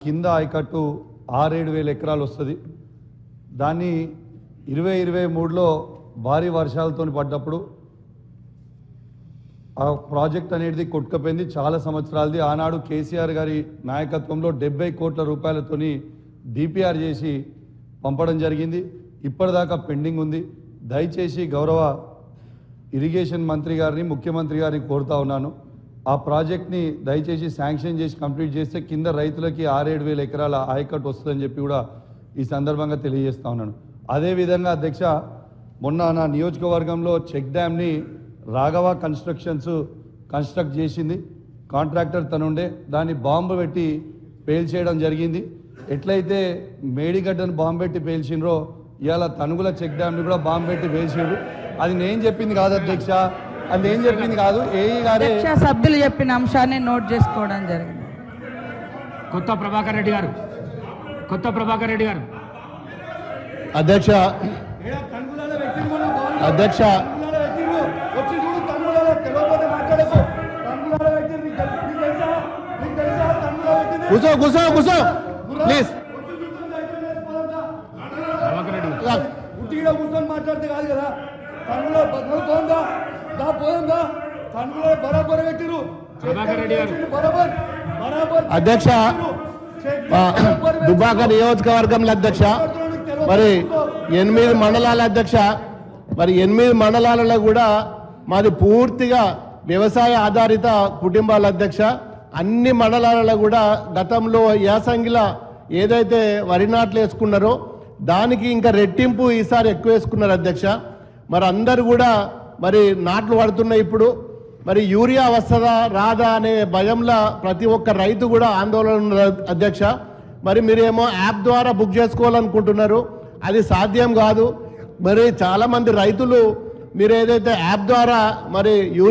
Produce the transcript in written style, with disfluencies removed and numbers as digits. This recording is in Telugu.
కింద ఆయకట్టు 6-7 ఎకరాలు వస్తుంది. దాన్ని 2023లో భారీ వర్షాలతో పడ్డప్పుడు ఆ ప్రాజెక్ట్ అనేది కొట్టుకుపోయింది. చాలా సంవత్సరాలది. ఆనాడు కేసీఆర్ గారి నాయకత్వంలో 70 కోట్ల రూపాయలతోని డిపిఆర్ చేసి పంపడం జరిగింది. ఇప్పటిదాకా పెండింగ్ ఉంది. దయచేసి గౌరవ ఇరిగేషన్ మంత్రి గారిని, ముఖ్యమంత్రి గారిని కోరుతా ఉన్నాను, ఆ ప్రాజెక్ట్ని దయచేసి శాంక్షన్ చేసి కంప్లీట్ చేస్తే కింద రైతులకి 6-7 ఎకరాల ఆయకట్టు వస్తుందని చెప్పి కూడా ఈ సందర్భంగా తెలియజేస్తా ఉన్నాను. అదేవిధంగా అధ్యక్ష, మొన్న నా నియోజకవర్గంలో చెక్ డ్యామ్ని రాఘవ కన్స్ట్రక్షన్స్ కన్స్ట్రక్ట్ చేసింది. కాంట్రాక్టర్ తనుండే దాన్ని బాంబు పెట్టి పేల్చేయడం జరిగింది. ఎట్లయితే మేడిగడ్డను బాంబు పెట్టి పేల్చిండ్రో ఇవాళ తనుగుల చెక్ డ్యామ్ని కూడా బాంబు పెట్టి పేల్చిండ్రు. అది నేను చెప్పింది కాదు అధ్యక్ష, అది నేను చెప్పింది కాదు, ఏఈ గారే సభ్యులు చెప్పిన అంశాన్ని నోట్ చేసుకోవడం జరిగింది. కొత్త ప్రభాకర్ రెడ్డి గారు అధ్యక్ష అధ్యక్ష కూసో కూసో కూసో ప్లీజ్. ప్రభాకర్ రెడ్డి ఉట్టిగా కూర్చొని మాట్లాడితే కాదు కదా. తనులో పోయిందా తనులో బరాబర్ పెట్టిరు. ప్రభాకర్ రెడ్డి గారు అధ్యక్ష, దుబ్బాక నియోజకవర్గంలో అధ్యక్ష మరి 8 మండలాల అధ్యక్ష, మరి 8 మండలాలలో కూడా మాది పూర్తిగా వ్యవసాయ ఆధారిత కుటుంబాల అధ్యక్ష. అన్ని మండలాలలో కూడా గతంలో యాసంగిలా ఏదైతే వరి నాట్లు వేసుకున్నారో దానికి ఇంకా రెట్టింపు ఈసారి ఎక్కువ వేసుకున్నారు అధ్యక్ష. మరి అందరు కూడా మరి నాట్లు పడుతున్నాయి. ఇప్పుడు మరి యూరియా వస్తుందా రాదా అనే భయంలో ప్రతి ఒక్క రైతు కూడా ఆందోళన ఉన్నారు అధ్యక్ష. మరి మీరేమో యాప్ ద్వారా బుక్ చేసుకోవాలనుకుంటున్నారు, అది సాధ్యం కాదు. మరి చాలామంది రైతులు మీరు ఏదైతే యాప్ ద్వారా మరి యూరియా